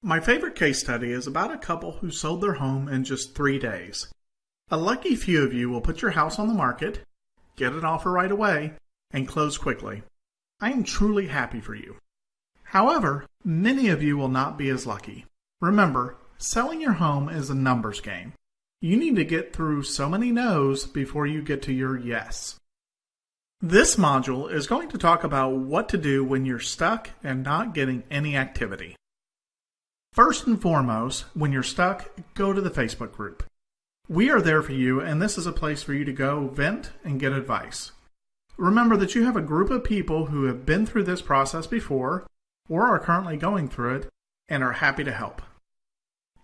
My favorite case study is about a couple who sold their home in just 3 days. A lucky few of you will put your house on the market, get an offer right away, and close quickly. I am truly happy for you. However, many of you will not be as lucky. Remember, selling your home is a numbers game. You need to get through so many no's before you get to your yes. This module is going to talk about what to do when you're stuck and not getting any activity. First and foremost, when you're stuck, go to the Facebook group. We are there for you, and this is a place for you to go vent and get advice. Remember that you have a group of people who have been through this process before or are currently going through it and are happy to help.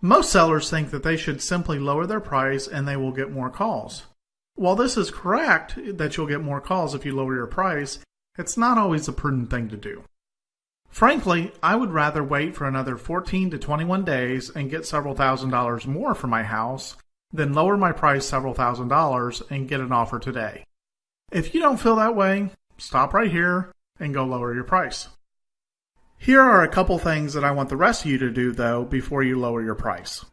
Most sellers think that they should simply lower their price and they will get more calls. While this is correct that you'll get more calls if you lower your price, it's not always a prudent thing to do. Frankly, I would rather wait for another 14 to 21 days and get several $1,000s more for my house than lower my price several $1,000s and get an offer today. If you don't feel that way, stop right here and go lower your price. Here are a couple things that I want the rest of you to do, though, before you lower your price.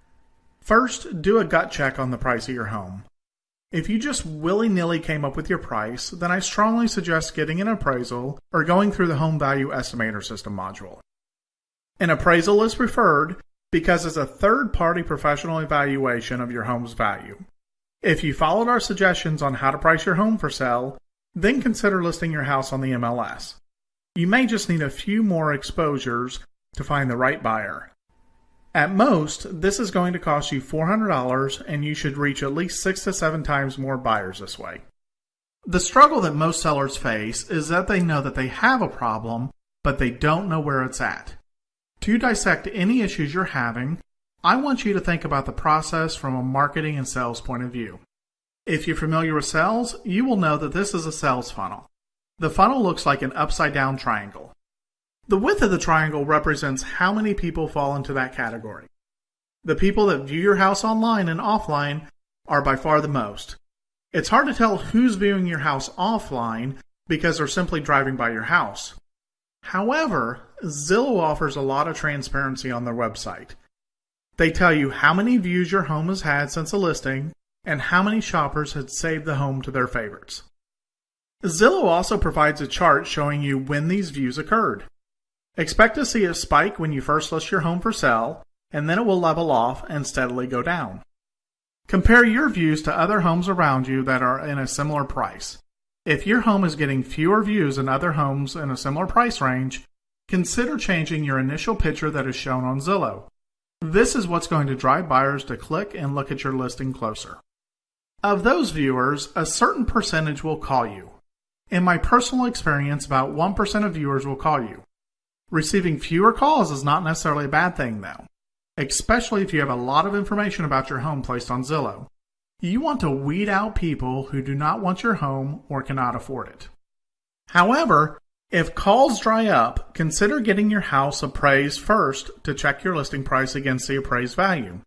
First, do a gut check on the price of your home. If you just willy-nilly came up with your price, then I strongly suggest getting an appraisal or going through the Home Value Estimator System module. An appraisal is preferred because it's a third-party professional evaluation of your home's value. If you followed our suggestions on how to price your home for sale, then consider listing your house on the MLS. You may just need a few more exposures to find the right buyer. At most, this is going to cost you $400, and you should reach at least 6 to 7 times more buyers this way. The struggle that most sellers face is that they know that they have a problem, but they don't know where it's at. To dissect any issues you're having, I want you to think about the process from a marketing and sales point of view. If you're familiar with sales, you will know that this is a sales funnel. The funnel looks like an upside-down triangle. The width of the triangle represents how many people fall into that category. The people that view your house online and offline are by far the most. It's hard to tell who's viewing your house offline because they're simply driving by your house. However, Zillow offers a lot of transparency on their website. They tell you how many views your home has had since a listing and how many shoppers had saved the home to their favorites. Zillow also provides a chart showing you when these views occurred. Expect to see a spike when you first list your home for sale, and then it will level off and steadily go down. Compare your views to other homes around you that are in a similar price. If your home is getting fewer views than other homes in a similar price range, consider changing your initial picture that is shown on Zillow. This is what's going to drive buyers to click and look at your listing closer. Of those viewers, a certain percentage will call you. In my personal experience, about 1% of viewers will call you. Receiving fewer calls is not necessarily a bad thing, though, especially if you have a lot of information about your home placed on Zillow. You want to weed out people who do not want your home or cannot afford it. However, if calls dry up, consider getting your house appraised first to check your listing price against the appraised value.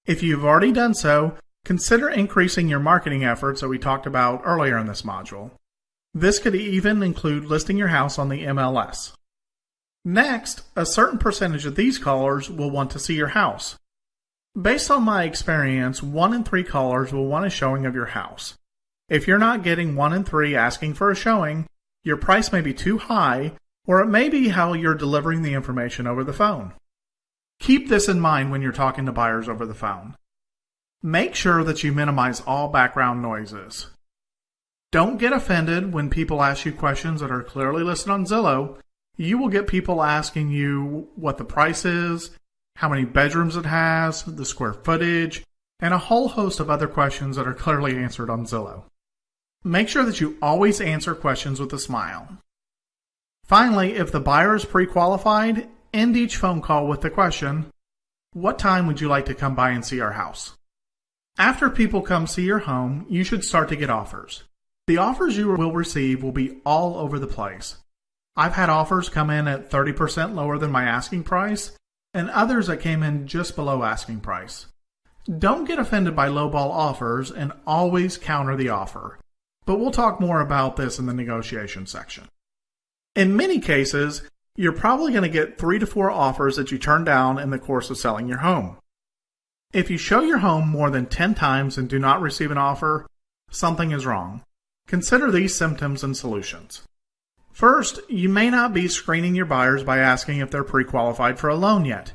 If you've already done so, consider increasing your marketing efforts that we talked about earlier in this module. This could even include listing your house on the MLS. Next, a certain percentage of these callers will want to see your house. Based on my experience, 1 in 3 callers will want a showing of your house. If you're not getting 1 in 3 asking for a showing, your price may be too high, or it may be how you're delivering the information over the phone. Keep this in mind when you're talking to buyers over the phone. Make sure that you minimize all background noises. Don't get offended when people ask you questions that are clearly listed on Zillow. You will get people asking you what the price is, how many bedrooms it has, the square footage, and a whole host of other questions that are clearly answered on Zillow. Make sure that you always answer questions with a smile. Finally, if the buyer is pre-qualified, end each phone call with the question, "What time would you like to come by and see our house?" After people come see your home, you should start to get offers. The offers you will receive will be all over the place. I've had offers come in at 30% lower than my asking price, and others that came in just below asking price. Don't get offended by lowball offers and always counter the offer, but we'll talk more about this in the negotiation section. In many cases, you're probably going to get 3 to 4 offers that you turn down in the course of selling your home. If you show your home more than 10 times and do not receive an offer, something is wrong. Consider these symptoms and solutions. First, you may not be screening your buyers by asking if they're pre-qualified for a loan yet.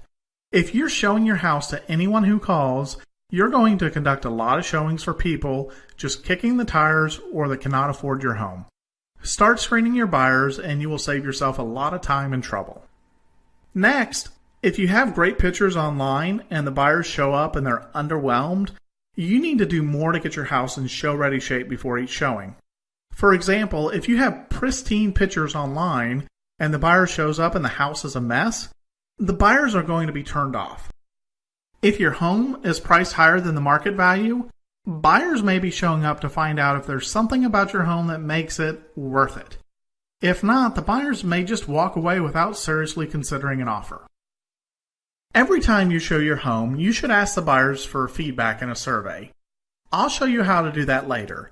If you're showing your house to anyone who calls, you're going to conduct a lot of showings for people just kicking the tires or that cannot afford your home. Start screening your buyers and you will save yourself a lot of time and trouble. Next, if you have great pictures online and the buyers show up and they're underwhelmed, you need to do more to get your house in show-ready shape before each showing. For example, if you have pristine pictures online and the buyer shows up and the house is a mess, the buyers are going to be turned off. If your home is priced higher than the market value, buyers may be showing up to find out if there's something about your home that makes it worth it. If not, the buyers may just walk away without seriously considering an offer. Every time you show your home, you should ask the buyers for feedback in a survey. I'll show you how to do that later.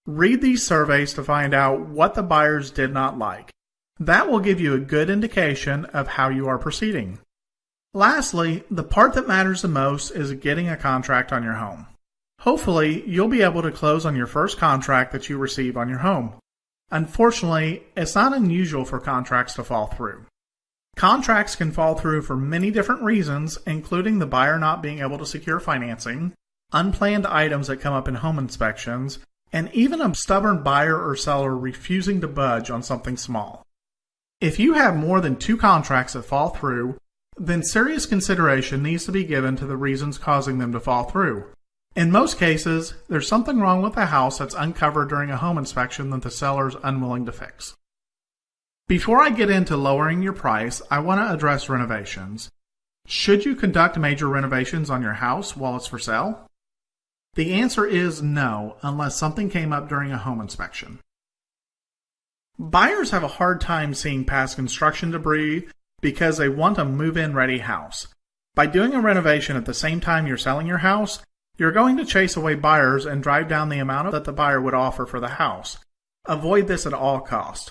Read these surveys to find out what the buyers did not like. That will give you a good indication of how you are proceeding. Lastly, the part that matters the most is getting a contract on your home. Hopefully, you'll be able to close on your first contract that you receive on your home. Unfortunately, it's not unusual for contracts to fall through. Contracts can fall through for many different reasons, including the buyer not being able to secure financing, unplanned items that come up in home inspections, and even a stubborn buyer or seller refusing to budge on something small. If you have more than 2 contracts that fall through, then serious consideration needs to be given to the reasons causing them to fall through. In most cases, there's something wrong with the house that's uncovered during a home inspection that the seller is unwilling to fix. Before I get into lowering your price, I want to address renovations. Should you conduct major renovations on your house while it's for sale? The answer is no, unless something came up during a home inspection. Buyers have a hard time seeing past construction debris because they want a move-in ready house. By doing a renovation at the same time you're selling your house, you're going to chase away buyers and drive down the amount that the buyer would offer for the house. Avoid this at all costs.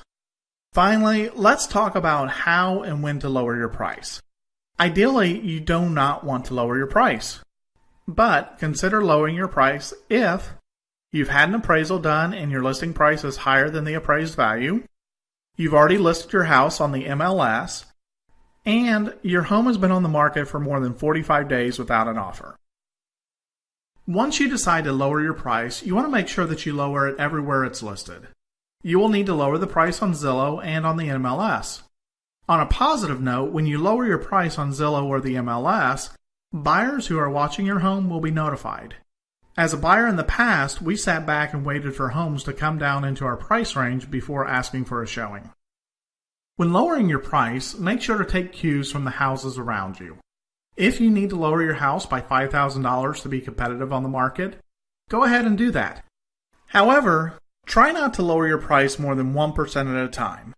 Finally, let's talk about how and when to lower your price. Ideally, you do not want to lower your price. But consider lowering your price if you've had an appraisal done and your listing price is higher than the appraised value, you've already listed your house on the MLS, and your home has been on the market for more than 45 days without an offer. Once you decide to lower your price, you want to make sure that you lower it everywhere it's listed. You will need to lower the price on Zillow and on the MLS. On a positive note, when you lower your price on Zillow or the MLS, buyers who are watching your home will be notified. As a buyer in the past, we sat back and waited for homes to come down into our price range before asking for a showing. When lowering your price, make sure to take cues from the houses around you. If you need to lower your house by $5,000 to be competitive on the market, go ahead and do that. However, try not to lower your price more than 1% at a time.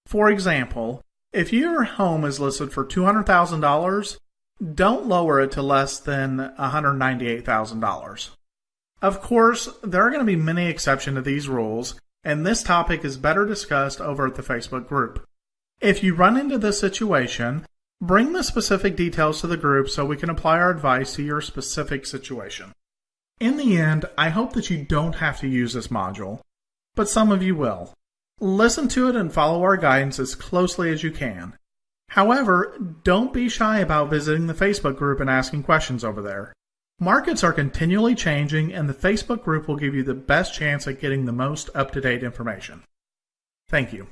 For example, if your home is listed for $200,000, don't lower it to less than $198,000. Of course, there are going to be many exceptions to these rules, and this topic is better discussed over at the Facebook group. If you run into this situation, bring the specific details to the group so we can apply our advice to your specific situation. In the end, I hope that you don't have to use this module, but some of you will. Listen to it and follow our guidance as closely as you can. However, don't be shy about visiting the Facebook group and asking questions over there. Markets are continually changing, and the Facebook group will give you the best chance at getting the most up-to-date information. Thank you.